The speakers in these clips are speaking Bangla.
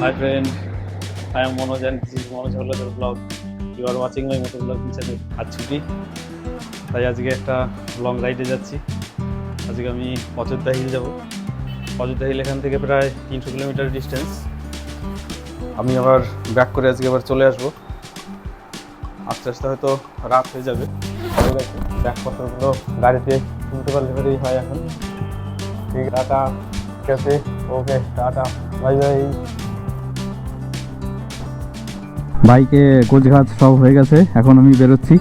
Hi friend, I am Manoj and this is Manoj Holder vlog. You are watching my motor vlog channel. আজ ছুটি, তাই আজকে একটা লং রাইডে যাচ্ছি। আজকে আমি অযোধ্যা হিল যাব। অযোধ্যা হিল এখান থেকে প্রায় 300 কিলোমিটার ডিস্টেন্স। আমি আবার ব্যাক করে আজকে আবার চলে আসবো। আস্তে আস্তে হয়তো রাত হয়ে যাবে। ব্যাগপত্রগুলো গাড়িতে তুলতে পারলে পরেই হয় এখন। ঠিক টাটা, ঠিক আছে, ওকে টাটা, বাই বাই। বাইকে কোচঘাট সব হয়ে গেছে, এখন আমি বেরোচ্ছি।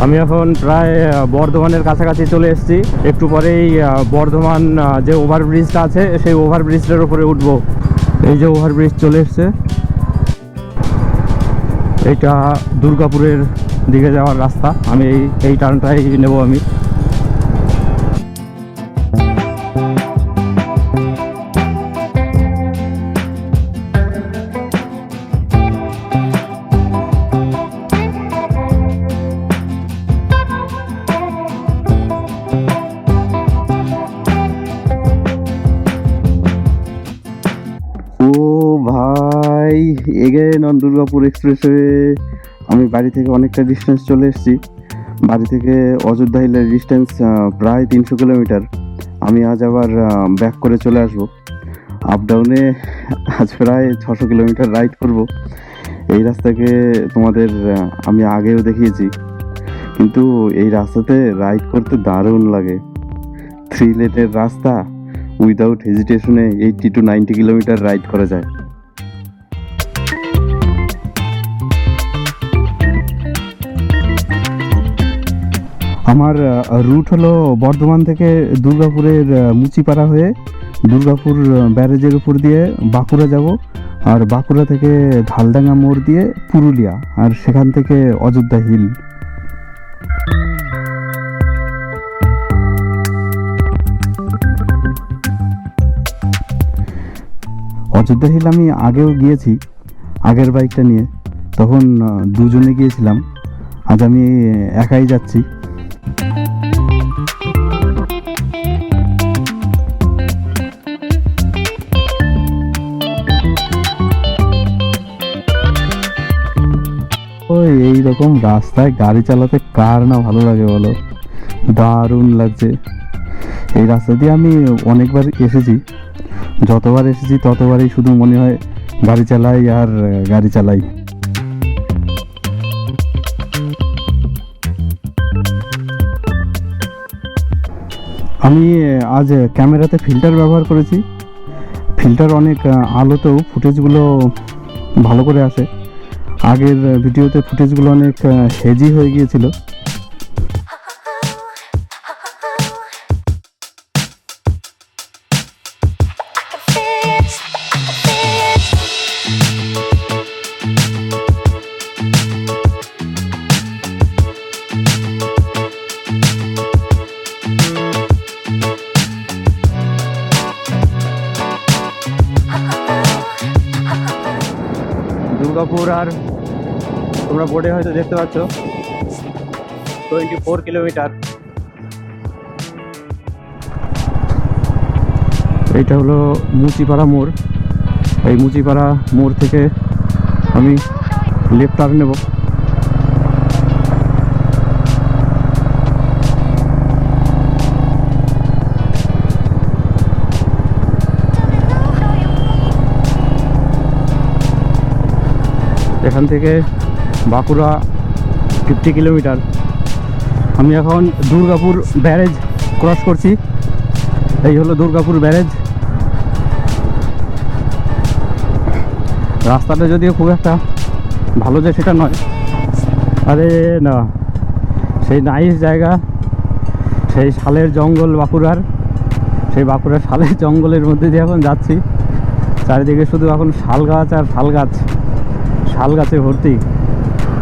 আমি এখন প্রায় বর্ধমানের কাছাকাছি চলে এসেছি। একটু পরেই বর্ধমান যে ওভারব্রিজটা আছে সেই ওভারব্রিজটার উপরে উঠবো। এই যে ওভারব্রিজ চলে এসছে, এইটা দুর্গাপুরের দিকে যাওয়ার রাস্তা। আমি এই টার্নটাই নেব আমি। ভাই এগেন অন দুর্গাপুর এক্সপ্রেসওয়ে। আমি বাড়ি থেকে অনেকটা ডিস্টেন্স চলে এসেছি। বাড়ি থেকে অযোধ্যা হিলের ডিস্টেন্স প্রায় 300 কিলোমিটার। আমি আজ আবার ব্যাক করে চলে আসব। আপ ডাউনে আজ প্রায় 600 কিলোমিটার রাইড করব। এই রাস্তাকে তোমাদের আমি আগেও দেখিয়েছি, কিন্তু এই রাস্তাতে রাইড করতে দারুণ লাগে। 3 লেনের রাস্তা, উইদাউট হেজিটেশনে 80 to 90 কিলোমিটার রাইড করা যায়। আমার রুট হলো বর্ধমান থেকে দুর্গাপুরের মুচিপাড়া হয়ে দুর্গাপুর ব্যারেজের উপর দিয়ে বাঁকুড়া যাব, আর বাঁকুড়া থেকে ঝালডাঙ্গা মোড় দিয়ে পুরুলিয়া, আর সেখান থেকে অযোধ্যা হিল। অযোধ্যা হিল আমি আগেও গিয়েছি আগের বাইকটা নিয়ে, তখন দুজনে গিয়েছিলাম। আজ আমি একাই যাচ্ছি। ওই এইরকম রাস্তায় গাড়ি চালাতে কার না ভালো লাগে বলো, দারুণ লাগছে। এই রাস্তা দিয়ে আমি অনেকবার এসেছি, যতবার এসেছি ততবারই শুধু মনে হয় গাড়ি চালাই আর গাড়ি চালাই। আমি আজ ক্যামেরাতে ফিল্টার ব্যবহার করেছি। ফিল্টার অনেক আলোতেও ফুটেজগুলো ভালো করে আসে। আগের ভিডিওতে ফুটেজগুলো অনেক হেজি হয়ে গিয়েছিল। দুর্গাপুর আর তোমরা বোর্ডে হয়তো দেখতে পাচ্ছ 24 কিলোমিটার। এইটা হলো মুচিপাড়া মোড়। এই মুচিপাড়া মোড় থেকে আমি লেফট টার্ন নেব। এখান থেকে বাঁকুড়া 50 কিলোমিটার। আমি এখন দুর্গাপুর ব্যারেজ ক্রস করছি। এই হলো দুর্গাপুর ব্যারেজ। রাস্তাটা যদিও খুব একটা ভালো যে সেটা নয়, আরে না, সেই নাইস জায়গা, সেই শালের জঙ্গল বাঁকুড়ার, সেই বাঁকুড়ার শালের জঙ্গলের মধ্যে দিয়ে এখন যাচ্ছি। চারিদিকে শুধু এখন শাল গাছ আর শাল গাছ, শাল গাছে ভর্তি।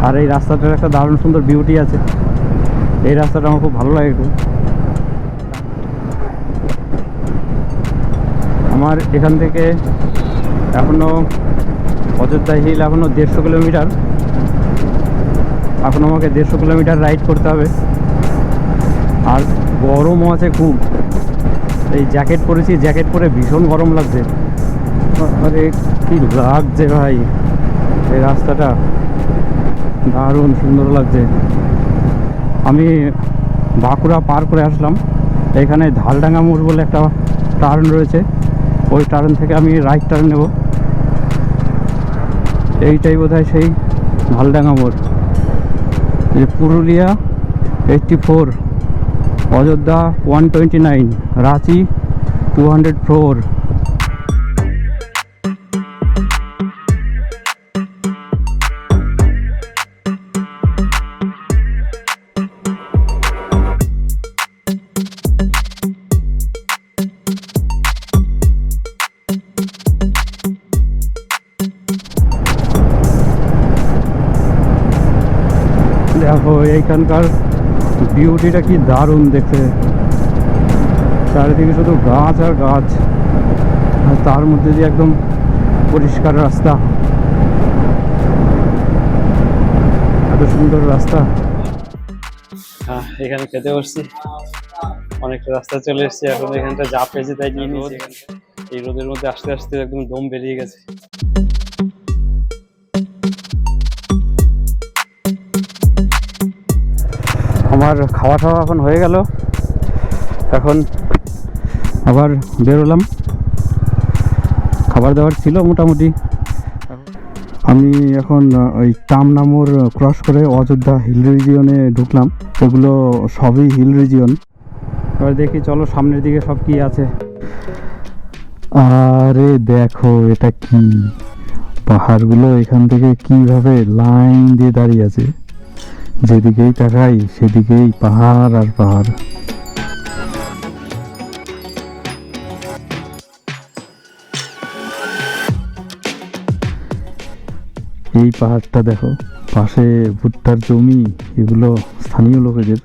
আর এই রাস্তাটার একটা দারুণ সুন্দর বিউটি আছে। এই রাস্তাটা আমার খুব ভালো লাগে খুব। আমার এখান থেকে এখনও অযোধ্যা হিল এখনও 150 কিলোমিটার। এখন আমাকে 150 কিলোমিটার রাইড করতে হবে। আর গরমও আছে খুব। এই জ্যাকেট পরেছি, জ্যাকেট পরে ভীষণ গরম লাগছে। আরে কি লাগছে ভাই, এই রাস্তাটা দারুণ সুন্দর লাগছে। আমি বাঁকুড়া পার করে আসলাম, এখানে ঢালডাঙ্গা মোড় বলে একটা টার্ন রয়েছে, ওই টার্ন থেকে আমি রাইট টার্ন নেব। এইটাই বোধহয় সেই ঢালডাঙ্গা মোড়। যে পুরুলিয়া 84, অযোধ্যা 129, রাঁচি 204। দেখো এইখানকার বিউটিটা কি দারুণ দেখতে, চারিদিকে শুধু গাছ আর গাছ, আর তার মধ্যে দিয়ে একদম পরিষ্কার রাস্তা, এত সুন্দর রাস্তা। হ্যাঁ, এখানে খেতে বসছি, অনেকটা রাস্তা চলে এসেছি, এখন এখানটা যা পেয়েছি তাই নিয়ে নিয়েছি। এই রোদের মধ্যে আসতে আসতে একদম দম বেরিয়ে গেছে। আমার খাওয়া টাওয়া এখন হয়ে গেল, এখন আবার বেরোলাম। খাবার দাবার ছিল মোটামুটি। আমি এখন ওই টামনা মোড় ক্রস করে অযোধ্যা হিল রিজিয়নে ঢুকলাম। এগুলো সবই হিল রিজিয়ন। এবার দেখি, চলো সামনের দিকে সব কি আছে। আরে দেখো এটা কি, পাহাড়গুলো এখান থেকে কিভাবে লাইন দিয়ে দাঁড়িয়ে আছে, যেদিকেই তাকাই সেদিকেই পাহাড় আর পাহাড়। এই পাহাড়টা দেখো, পাশে ভুট্টার জমি, এগুলো স্থানীয় লোকেদের।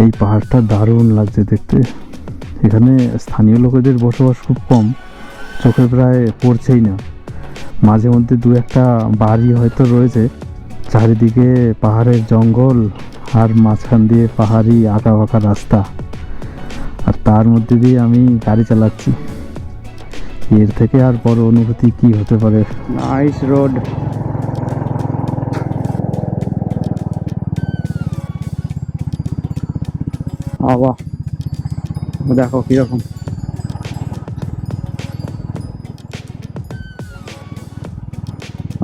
এই পাহাড়টা দারুণ লাগছে দেখতে। এখানে স্থানীয় লোকেদের বসবাস খুব কম, চোখে প্রায় পড়ছেই না। মাঝে মধ্যে দু একটা বাড়ি হয়তো রয়েছে, চারিদিকে পাহাড়ের জঙ্গল আর মাঝখান দিয়ে পাহাড়ি আঁকা বাঁকা রাস্তা, আর তার মধ্যে দিয়ে আমি গাড়ি চালাচ্ছি। এর থেকে আর বড় অনুভূতি কি হতে পারে। Nice road. আবার দেখো কিরকম,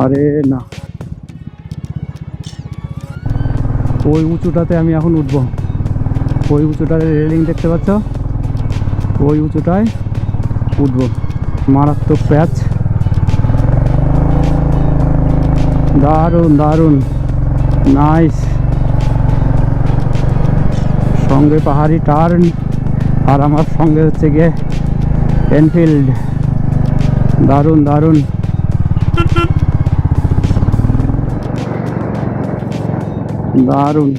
আরে না, ওই উঁচুটাতে আমি এখন উঠবো। ওই উঁচুটাতে রেলিং দেখতে পাচ্ছ, ওই উঁচুটায় উঠবো। মারাত্মক প্যাচ, দারুণ দারুণ, নাইস। সঙ্গে পাহাড়ি টার্ন, আর আমার সঙ্গে হচ্ছে গিয়ে এনফিল্ড। দারুণ দারুণ, দারুণ।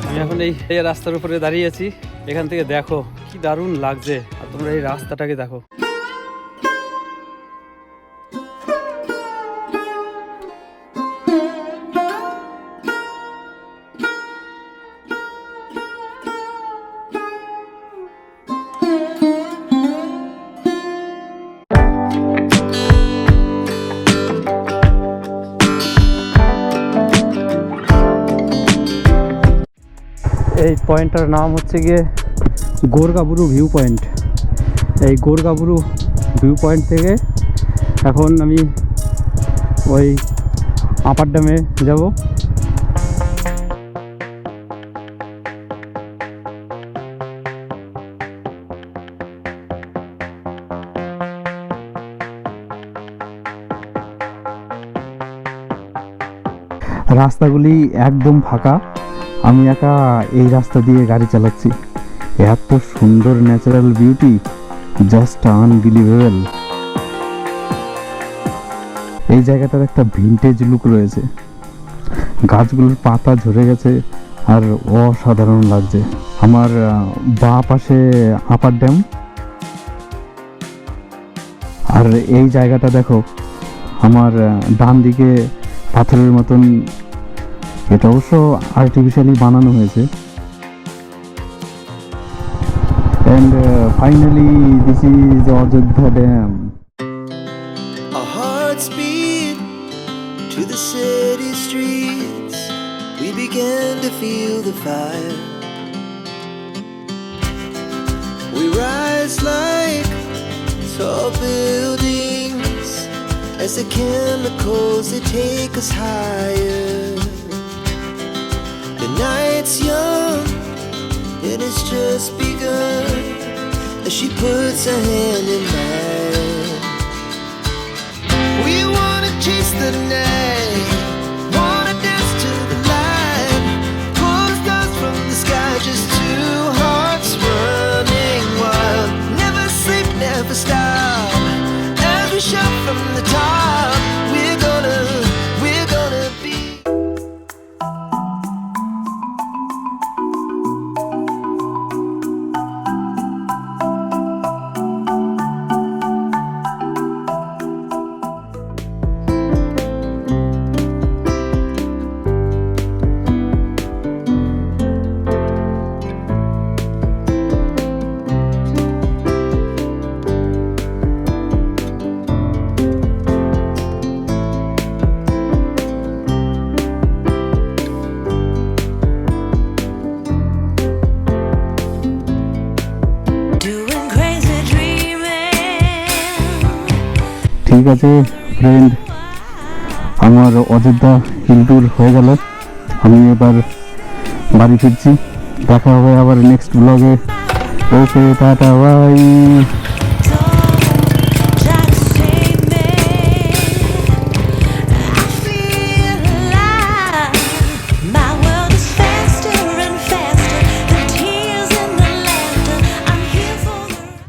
আমি এখন এই রাস্তার উপরে দাঁড়িয়ে আছি। এখান থেকে দেখো কি দারুণ লাগছে, আর তোমরা এই রাস্তাটাকে দেখো। এই পয়েন্টটার নাম হচ্ছে গিয়ে গোরগাবুরু ভিউ পয়েন্ট। এই গোরগাবুরু ভিউ পয়েন্ট থেকে এখন আমি ওই আপার ড্যামে যাব। রাস্তাগুলি একদম ফাঁকা, আমি একা এই রাস্তা দিয়ে গাড়ি চালাচ্ছি। এত সুন্দর ন্যাচারাল বিউটি, জাস্ট আনবিলিভেবল। এই জায়গাটার একটা ভিনটেজ লুক রয়েছে, গাছগুলোর পাতা ঝরে গেছে আর অসাধারণ লাগছে। আমার বাঁ পাশে আপার ড্যাম, আর এই জায়গাটা দেখো আমার ডান দিকে পাথরের মতন, এটা অবশ্য আর্টিফিশিয়ালি বানানো হয়েছে। And finally this is Ajodhya Dam. Our hearts beat to the city streets. We began to feel the fire. We rise like tall buildings as the chemicals they take us higher. The night's young and it's just begun as she puts her hand in mine. We wanna chase the night, wanna dance to the light, pull the stars from the sky, just two hearts running wild. Never sleep, never stop, as we shout from the top. We're gonna be. Doing crazy dreaming. ঠিক আছে ফ্রেন্ড, আমার অযোধ্যা হিল ট্যুর হয়ে গেল। আমি এবার বাড়ি ফিরছি। দেখা হবে আবার নেক্সট ব্লগে। ওকে, টাটা, বাই।